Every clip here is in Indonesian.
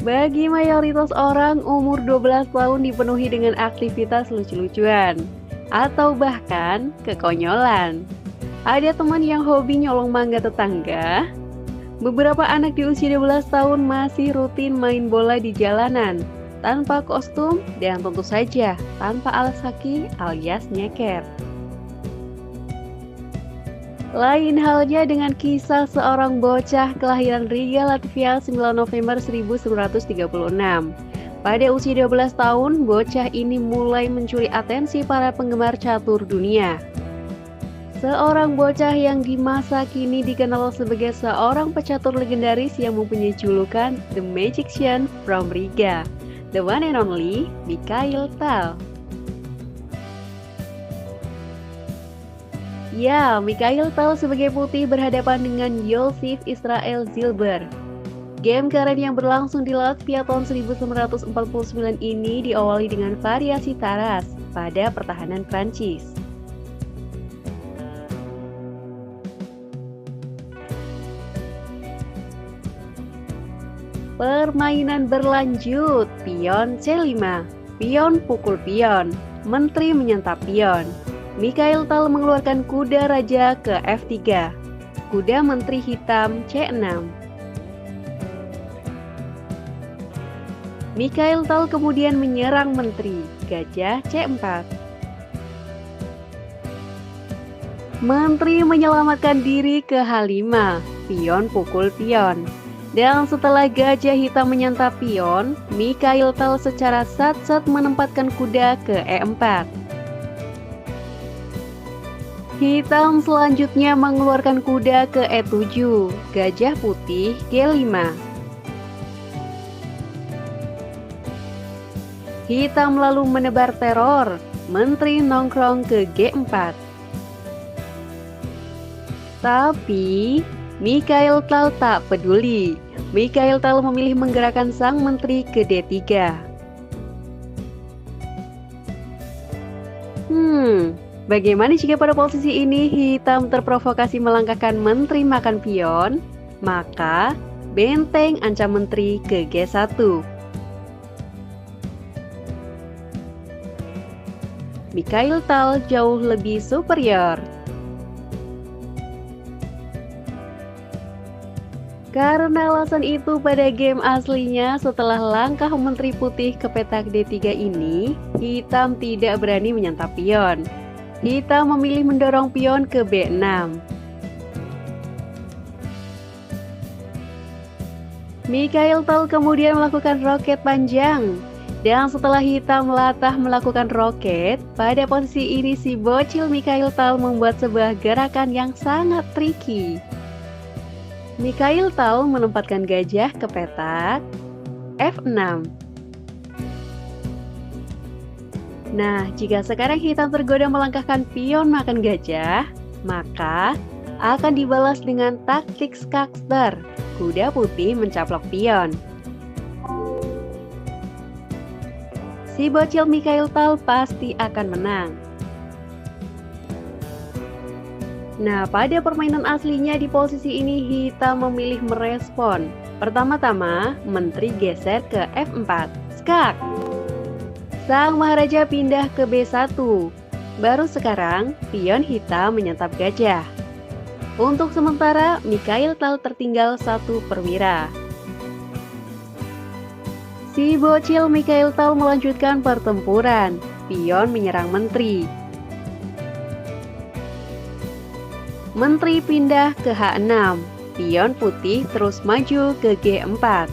Bagi mayoritas orang, umur 12 tahun dipenuhi dengan aktivitas lucu-lucuan atau bahkan kekonyolan. Ada teman yang hobi nyolong mangga tetangga. Beberapa anak di usia 12 tahun masih rutin main bola di jalanan tanpa kostum dan tentu saja tanpa alas kaki alias nyeker. Lain halnya dengan kisah seorang bocah kelahiran Riga Latvia 9 November 1936. Pada usia 12 tahun, bocah ini mulai mencuri atensi para penggemar catur dunia. Seorang bocah yang di masa kini dikenal sebagai seorang pecatur legendaris yang mempunyai julukan The Magician from Riga, the one and only Mikhail Tal. Ya, Mikhail Tal sebagai putih berhadapan dengan Yosif Israel Zilber. Game keren yang berlangsung di Latvia tahun 1949 ini diawali dengan variasi Taras pada pertahanan Prancis. Permainan berlanjut, pion C5, pion pukul pion, menteri menyantap pion. Mikhail Tal mengeluarkan kuda raja ke F3, kuda menteri hitam C6. Mikhail Tal kemudian menyerang menteri, gajah C4. Menteri menyelamatkan diri ke H5, pion pukul pion. Dan setelah gajah hitam menyantap pion, Mikhail Tal secara sat-sat menempatkan kuda ke E4. Hitam selanjutnya mengeluarkan kuda ke E7, gajah putih G5. Hitam lalu menebar teror, menteri nongkrong ke G4. Tapi Mikhail Tal tak peduli. Mikhail Tal memilih menggerakkan sang menteri ke D3. Bagaimana jika pada posisi ini hitam terprovokasi melangkahkan menteri makan pion? Maka benteng ancam menteri ke G1. Mikhail Tal jauh lebih superior. Karena alasan itu pada game aslinya setelah langkah menteri putih ke petak D3 ini, hitam tidak berani menyantap pion. Hitam memilih mendorong pion ke B6. Mikhail Tal kemudian melakukan roket panjang. Dan setelah hitam latah melakukan roket, pada posisi ini si bocil Mikhail Tal membuat sebuah gerakan yang sangat tricky. Mikhail Tal menempatkan gajah ke petak F6. Nah, jika sekarang hitam tergoda melangkahkan pion makan gajah, maka akan dibalas dengan taktik skakster, kuda putih mencaplok pion. Si bocil Mikhail Tal pasti akan menang. Nah, pada permainan aslinya di posisi ini hitam memilih merespon. Pertama-tama, menteri geser ke F4, skak. Sang maharaja pindah ke B1. Baru sekarang, pion hitam menyantap gajah. Untuk sementara, Mikhail Tal tertinggal 1 perwira. Si bocil Mikhail Tal melanjutkan pertempuran. Pion menyerang menteri. Menteri pindah ke H6, pion putih terus maju ke G4.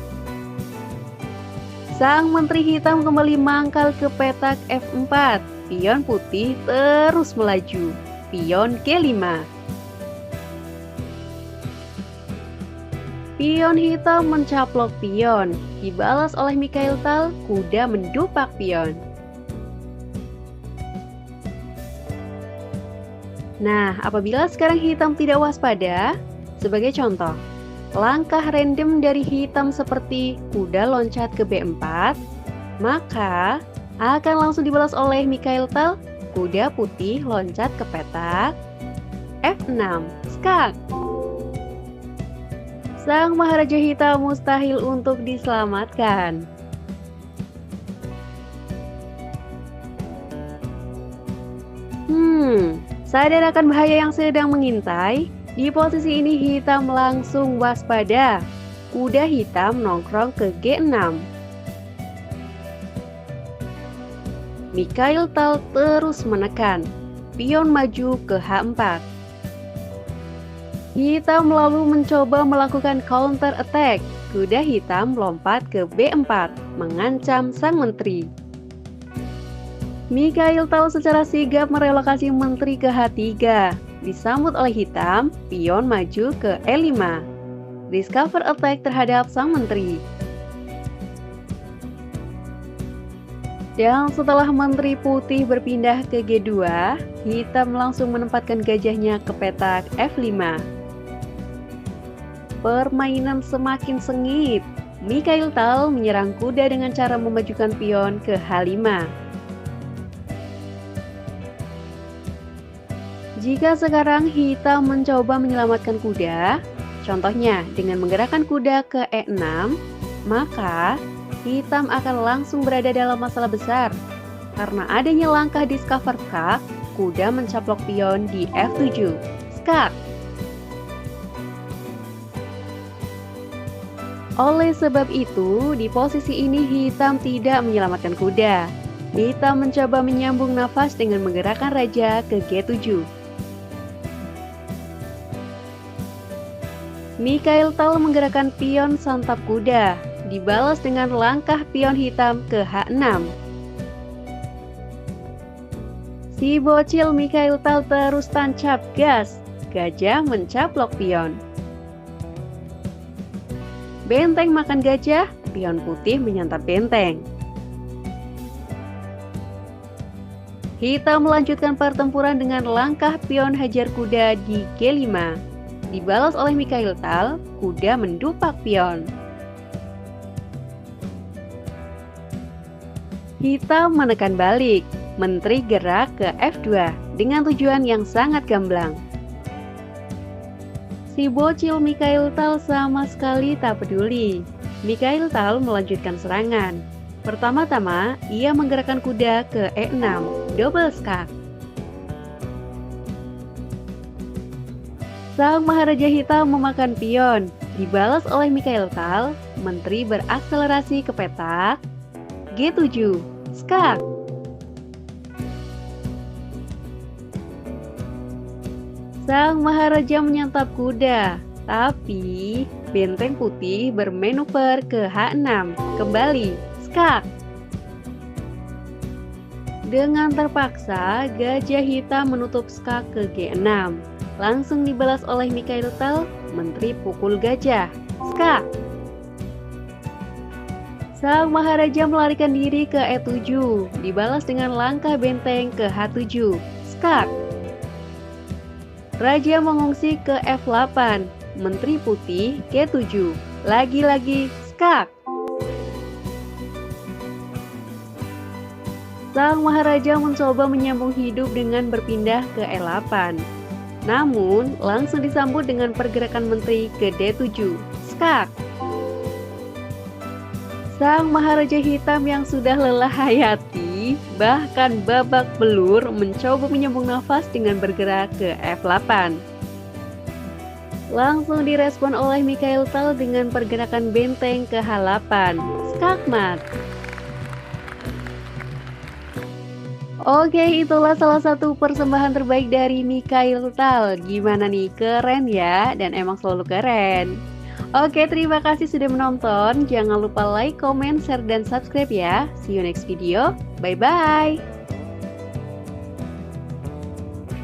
Sang menteri hitam kembali mangkal ke petak F4, pion putih terus melaju, pion G5. Pion hitam mencaplok pion, dibalas oleh Mikhail Tal, kuda mendupak pion. Nah, apabila sekarang hitam tidak waspada, sebagai contoh, langkah random dari hitam seperti kuda loncat ke B4, maka akan langsung dibalas oleh Mikhail Tal, kuda putih loncat ke petak F6, skak. Sang Maharaja Hitam mustahil untuk diselamatkan. Sadar akan bahaya yang sedang mengintai? Di posisi ini Hitam langsung waspada. Kuda hitam nongkrong ke G6. Mikhail Tal terus menekan. Pion maju ke H4. Hitam lalu mencoba melakukan counter attack. Kuda hitam lompat ke B4, mengancam sang menteri. Mikhail Tal secara sigap merelokasi menteri ke H3. Disambut oleh hitam, pion maju ke E5. Discover attack terhadap sang menteri. Dan setelah menteri putih berpindah ke G2, hitam langsung menempatkan gajahnya ke petak F5. Permainan semakin sengit. Mikhail Tal menyerang kuda dengan cara memajukan pion ke H5. Jika sekarang hitam mencoba menyelamatkan kuda, contohnya dengan menggerakkan kuda ke E6, maka hitam akan langsung berada dalam masalah besar. Karena adanya langkah discover skak, kuda mencaplok pion di F7. Skak. Oleh sebab itu, di posisi ini hitam tidak menyelamatkan kuda. Hitam mencoba menyambung nafas dengan menggerakkan raja ke G7. Mikhail Tal menggerakkan pion santap kuda, dibalas dengan langkah pion hitam ke H6. Si bocil Mikhail Tal terus tancap gas, gajah mencaplok pion. Benteng makan gajah, pion putih menyantap benteng. Hitam melanjutkan pertempuran dengan langkah pion hajar kuda di G5. Dibalas oleh Mikhail Tal, kuda mendupak pion. Hitam menekan balik, menteri gerak ke F2 dengan tujuan yang sangat gamblang. Si bocil Mikhail Tal sama sekali tak peduli. Mikhail Tal melanjutkan serangan. Pertama-tama, ia menggerakkan kuda ke E6, double skak. Sang Maharaja Hitam memakan pion, dibalas oleh Mikhail Tal, menteri berakselerasi ke petak G7, skak. Sang Maharaja menyantap kuda, tapi benteng putih bermanuver ke H6, kembali, skak. Dengan terpaksa, gajah hitam menutup skak ke G6. Langsung dibalas oleh Mikhail Tal, menteri pukul gajah, skak. Sang Maharaja melarikan diri ke E7, dibalas dengan langkah benteng ke H7, skak. Raja mengungsi ke F8, menteri putih G7, lagi-lagi skak. Sang Maharaja mencoba menyambung hidup dengan berpindah ke E8. Namun, langsung disambut dengan pergerakan menteri ke D7, skak. Sang Maharaja Hitam yang sudah lelah hayati, bahkan babak belur mencoba menyambung nafas dengan bergerak ke F8. Langsung direspon oleh Mikhail Tal dengan pergerakan benteng ke H8, skakmat. Oke, itulah salah satu persembahan terbaik dari Mikhail Tal. Gimana nih, keren ya? Dan emang selalu keren. Oke, terima kasih sudah menonton. Jangan lupa like, comment, share, dan subscribe ya. See you next video. Bye-bye.